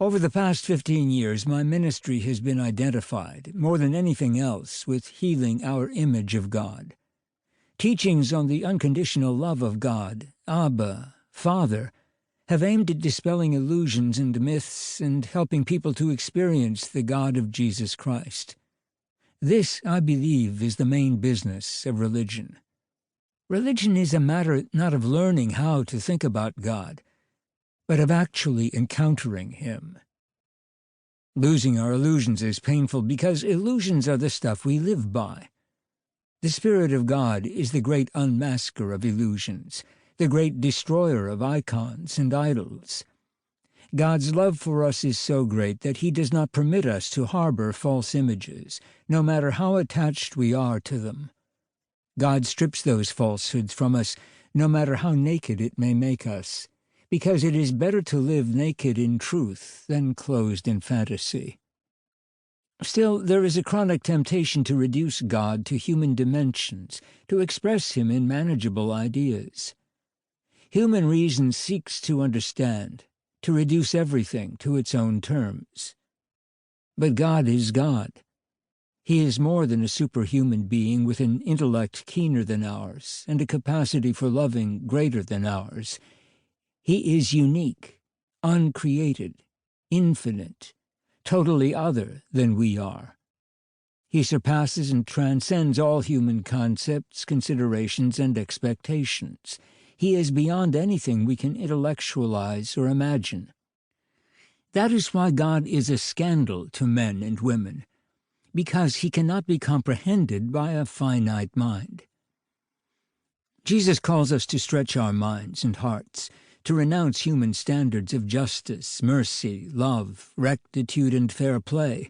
Over the past 15 years, my ministry has been identified, more than anything else, with healing our image of God. Teachings on the unconditional love of God, Abba, Father, have aimed at dispelling illusions and myths and helping people to experience the God of Jesus Christ. This, I believe, is the main business of religion. Religion is a matter not of learning how to think about God, but of actually encountering Him. Losing our illusions is painful because illusions are the stuff we live by. The Spirit of God is the great unmasker of illusions, the great destroyer of icons and idols. God's love for us is so great that He does not permit us to harbor false images, no matter how attached we are to them. God strips those falsehoods from us, no matter how naked it may make us, because it is better to live naked in truth than closed in fantasy. Still, there is a chronic temptation to reduce God to human dimensions, to express Him in manageable ideas. Human reason seeks to understand, to reduce everything to its own terms. But God is God. He is more than a superhuman being with an intellect keener than ours and a capacity for loving greater than ours. He is unique, uncreated, infinite, totally other than we are. He surpasses and transcends all human concepts, considerations, and expectations. He is beyond anything we can intellectualize or imagine. That is why God is a scandal to men and women, because He cannot be comprehended by a finite mind. Jesus calls us to stretch our minds and hearts, to renounce human standards of justice, mercy, love, rectitude, and fair play.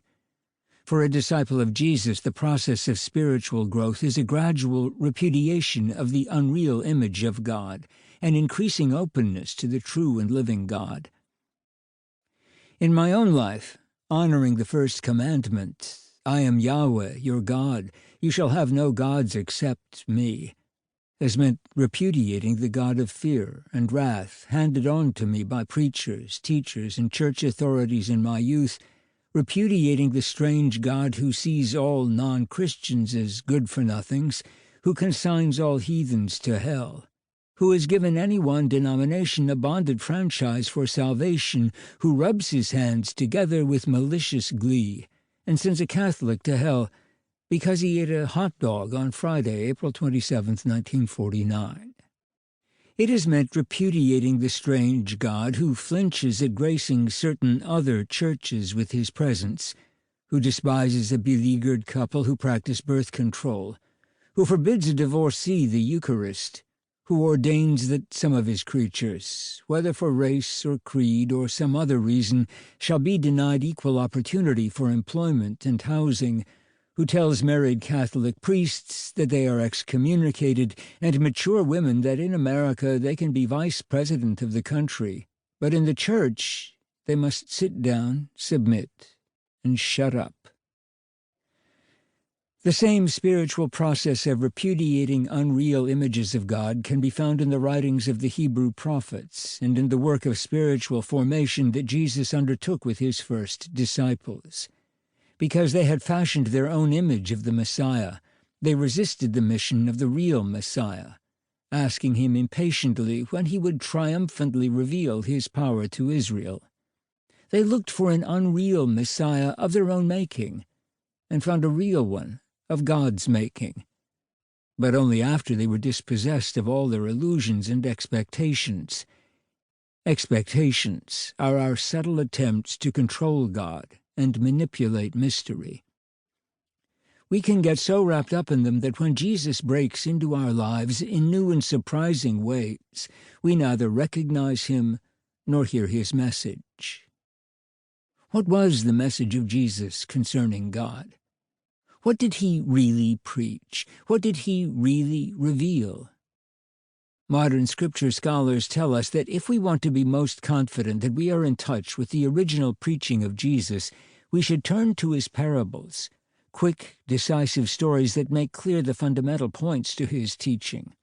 For a disciple of Jesus, the process of spiritual growth is a gradual repudiation of the unreal image of God, an increasing openness to the true and living God. In my own life, honoring the first commandment, I am Yahweh, your God, you shall have no gods except me, has meant repudiating the God of fear and wrath handed on to me by preachers, teachers, and church authorities in my youth, repudiating the strange God who sees all non-Christians as good-for-nothings, who consigns all heathens to hell, who has given any one denomination a bonded franchise for salvation, who rubs his hands together with malicious glee, and sends a Catholic to hell because he ate a hot dog on Friday, April 27, 1949. It has meant repudiating the strange God who flinches at gracing certain other churches with his presence, who despises a beleaguered couple who practice birth control, who forbids a divorcee the Eucharist, who ordains that some of his creatures, whether for race or creed or some other reason, shall be denied equal opportunity for employment and housing, who tells married Catholic priests that they are excommunicated, and mature women that in America they can be vice president of the country, but in the church they must sit down, submit, and shut up. The same spiritual process of repudiating unreal images of God can be found in the writings of the Hebrew prophets and in the work of spiritual formation that Jesus undertook with his first disciples. Because they had fashioned their own image of the Messiah, they resisted the mission of the real Messiah, asking him impatiently when he would triumphantly reveal his power to Israel. They looked for an unreal Messiah of their own making, and found a real one of God's making, but only after they were dispossessed of all their illusions and expectations. Expectations are our subtle attempts to control God and manipulate mystery. We can get so wrapped up in them that when Jesus breaks into our lives in new and surprising ways, we neither recognize him nor hear his message. What was the message of Jesus concerning God? What did he really preach? What did he really reveal? Modern scripture scholars tell us that if we want to be most confident that we are in touch with the original preaching of Jesus, we should turn to his parables, quick, decisive stories that make clear the fundamental points to his teaching.